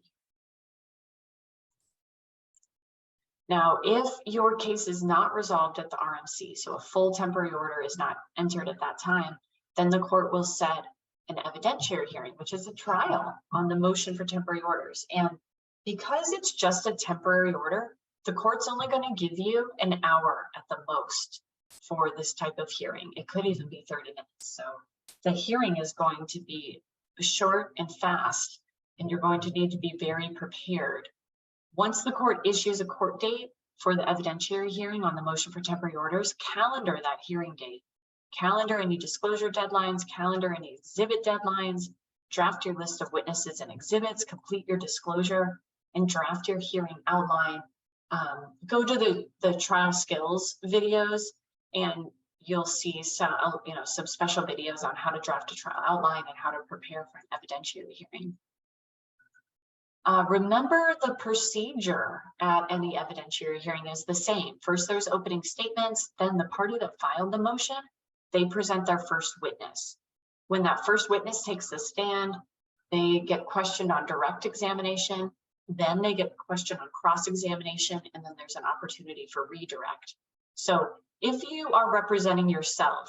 S1: Now, if your case is not resolved at the RMC, so a full temporary order is not entered at that time, then the court will set an evidentiary hearing, which is a trial on the motion for temporary orders. And because it's just a temporary order, the court's only going to give you an hour at the most for this type of hearing. It could even be 30 minutes. So the hearing is going to be short and fast, and you're going to need to be very prepared. Once the court issues a court date for the evidentiary hearing on the motion for temporary orders, calendar that hearing date. Calendar any disclosure deadlines, calendar any exhibit deadlines, draft your list of witnesses and exhibits, complete your disclosure, and draft your hearing outline. Go to the trial skills videos, and you'll see some special videos on how to draft a trial outline and how to prepare for an evidentiary hearing. Remember, the procedure at any evidentiary hearing is the same. First, there's opening statements. Then the party that filed the motion, they present their first witness. When that first witness takes the stand, they get questioned on direct examination. Then they get questioned on cross-examination, and then there's an opportunity for redirect. So if you are representing yourself,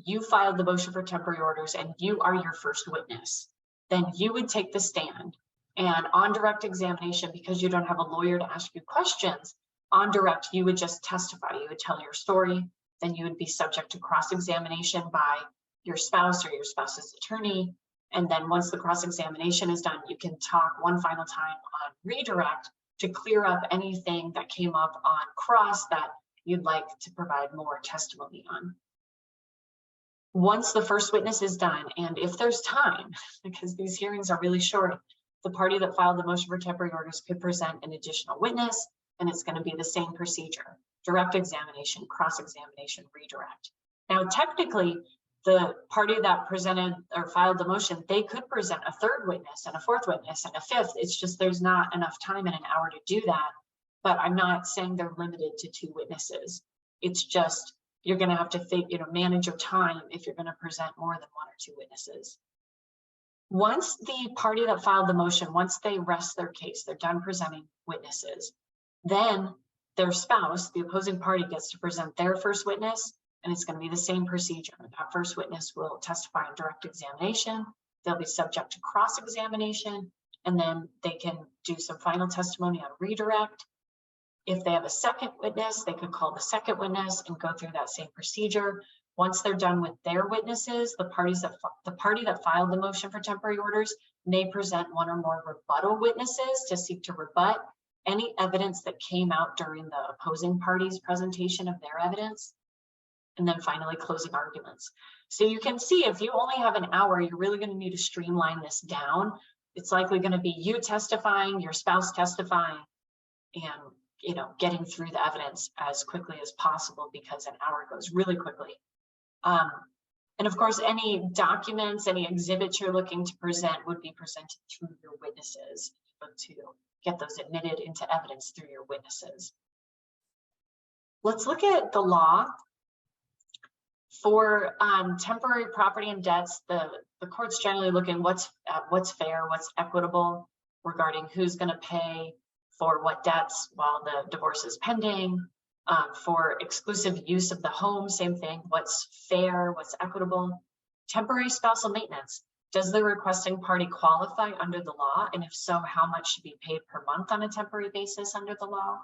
S1: you filed the motion for temporary orders and you are your first witness, then you would take the stand. And on direct examination, because you don't have a lawyer to ask you questions, on direct, you would just testify. You would tell your story. Then you would be subject to cross-examination by your spouse or your spouse's attorney. And then once the cross-examination is done, you can talk one final time on redirect to clear up anything that came up on cross that you'd like to provide more testimony on. Once the first witness is done, and if there's time, because these hearings are really short, the party that filed the motion for temporary orders could present an additional witness, and it's going to be the same procedure: direct examination, cross-examination, redirect. Now, technically, the party that presented or filed the motion, they could present a third witness and a fourth witness and a fifth. It's just there's not enough time in an hour to do that. But I'm not saying they're limited to 2 witnesses. It's just you're going to have to manage your time if you're going to present more than 1 or 2 witnesses. Once the party that filed the motion, once they rest their case, they're done presenting witnesses, then their spouse, the opposing party, gets to present their first witness, and it's going to be the same procedure. That first witness will testify on direct examination. They'll be subject to cross-examination, and then they can do some final testimony on redirect. If they have a second witness, they could call the second witness and go through that same procedure. Once they're done with their witnesses, the party that filed the motion for temporary orders may present 1 or more rebuttal witnesses to seek to rebut any evidence that came out during the opposing party's presentation of their evidence. and then finally closing arguments. So you can see if you only have an hour, you're really going to need to streamline this down. It's likely going to be you testifying, your spouse testifying, and getting through the evidence as quickly as possible, because an hour goes really quickly. And of course, any documents, any exhibits you're looking to present would be presented through your witnesses, but to get those admitted into evidence through your witnesses. Let's look at the law. For temporary property and debts, the court's generally looking what's fair, what's equitable regarding who's going to pay for what debts while the divorce is pending. For exclusive use of the home, same thing, what's fair, what's equitable. Temporary spousal maintenance, does the requesting party qualify under the law? And if so, how much should be paid per month on a temporary basis under the law?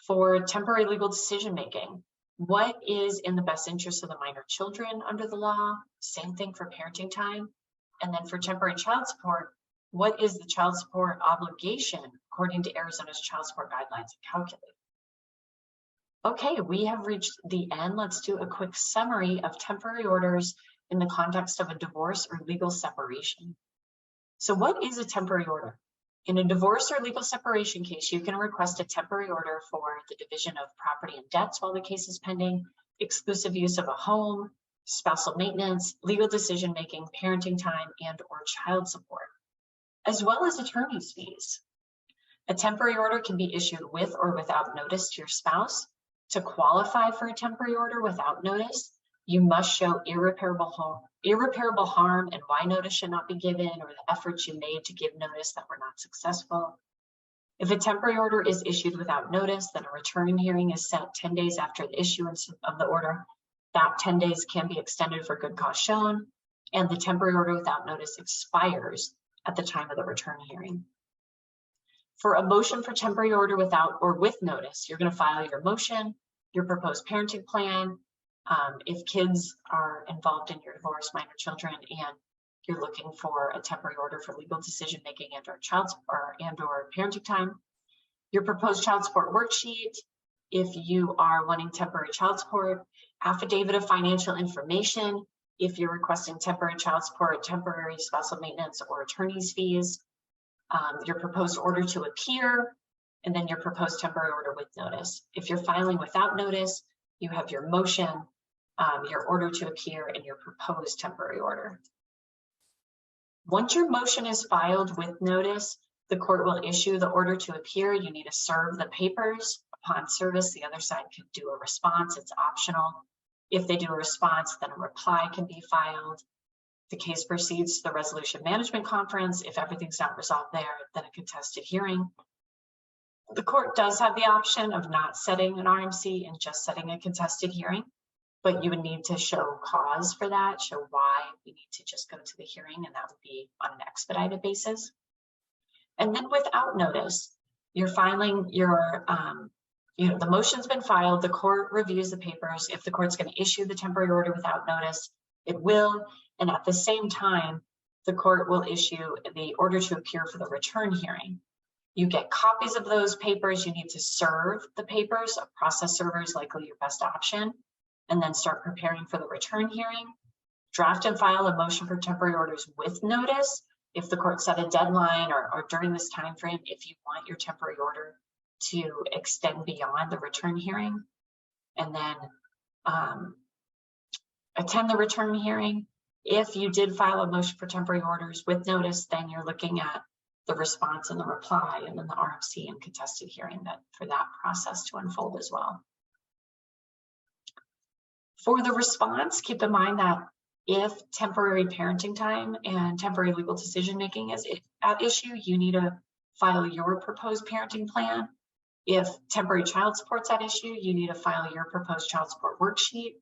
S1: For temporary legal decision making, what is in the best interest of the minor children under the law? Same thing for parenting time. And then for temporary child support, what is the child support obligation according to Arizona's child support guidelines and calculated? Okay, we have reached the end. Let's do a quick summary of temporary orders in the context of a divorce or legal separation. So what is a temporary order? In a divorce or legal separation case, you can request a temporary order for the division of property and debts while the case is pending, exclusive use of a home, spousal maintenance, legal decision-making, parenting time, and or child support, as well as attorney's fees. A temporary order can be issued with or without notice to your spouse. To qualify for a temporary order without notice, you must show irreparable harm and why notice should not be given, or the efforts you made to give notice that were not successful. If a temporary order is issued without notice, then a return hearing is set 10 days after the issuance of the order. That 10 days can be extended for good cause shown, and the temporary order without notice expires at the time of the return hearing. For a motion for temporary order without or with notice, you're going to file your motion, your proposed parenting plan. If kids are involved in your divorce, minor children, and you're looking for a temporary order for legal decision making and or child support and or parenting time, your proposed child support worksheet. If you are wanting temporary child support, affidavit of financial information. If you're requesting temporary child support, temporary spousal maintenance, or attorney's fees. Your proposed order to appear, and then your proposed temporary order with notice. If you're filing without notice, you have your motion, your order to appear, and your proposed temporary order. Once your motion is filed with notice, the court will issue the order to appear. You need to serve the papers. Upon service, the other side can do a response. It's optional. If they do a response, then a reply can be filed. The case proceeds to the resolution management conference. If everything's not resolved there, then a contested hearing. The court does have the option of not setting an RMC and just setting a contested hearing, but you would need to show cause for that, show why you need to just go to the hearing, and that would be on an expedited basis. And then without notice, you're filing your, the motion's been filed, the court reviews the papers. If the court's going to issue the temporary order without notice, it will. And at the same time, the court will issue the order to appear for the return hearing. You get copies of those papers. You need to serve the papers. A process server is likely your best option. And then start preparing for the return hearing. Draft and file a motion for temporary orders with notice. If the court set a deadline or during this time frame, if you want your temporary order to extend beyond the return hearing. And then attend the return hearing. If you did file a motion for temporary orders with notice, then you're looking at the response and the reply, and then the RMC and contested hearing for that process to unfold as well. For the response, keep in mind that if temporary parenting time and temporary legal decision making is at issue, you need to file your proposed parenting plan. If temporary child support's at issue, you need to file your proposed child support worksheet,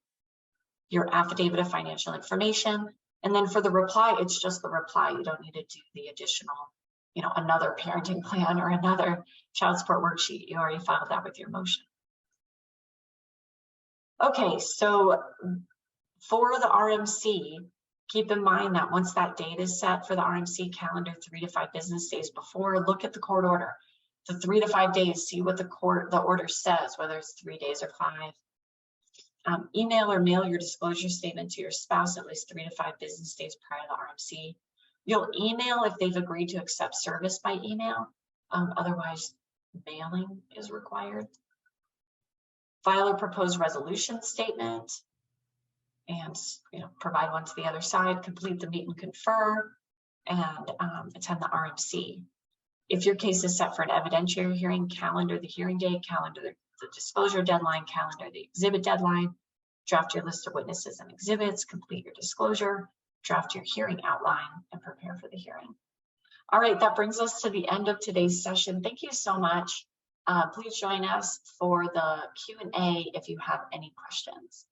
S1: your affidavit of financial information. And then for the reply, it's just the reply. You don't need to do the additional, another parenting plan or another child support worksheet. You already filed that with your motion. Okay, so for the RMC, keep in mind that once that date is set for the RMC calendar, 3 to 5 business days before, look at the court order. The 3 to 5 days, see what the order says, whether it's 3 days or 5. Email or mail your disclosure statement to your spouse at least 3 to 5 business days prior to the RMC. You'll email if they've agreed to accept service by email. Otherwise, mailing is required. File a proposed resolution statement and provide one to the other side. Complete the meet and confer and attend the RMC. If your case is set for an evidentiary hearing, calendar the hearing date, calendar the disclosure deadline, calendar the exhibit deadline, draft your list of witnesses and exhibits, complete your disclosure, draft your hearing outline, and prepare for the hearing. All right, that brings us to the end of today's session. Thank you so much. Please join us for the Q&A if you have any questions.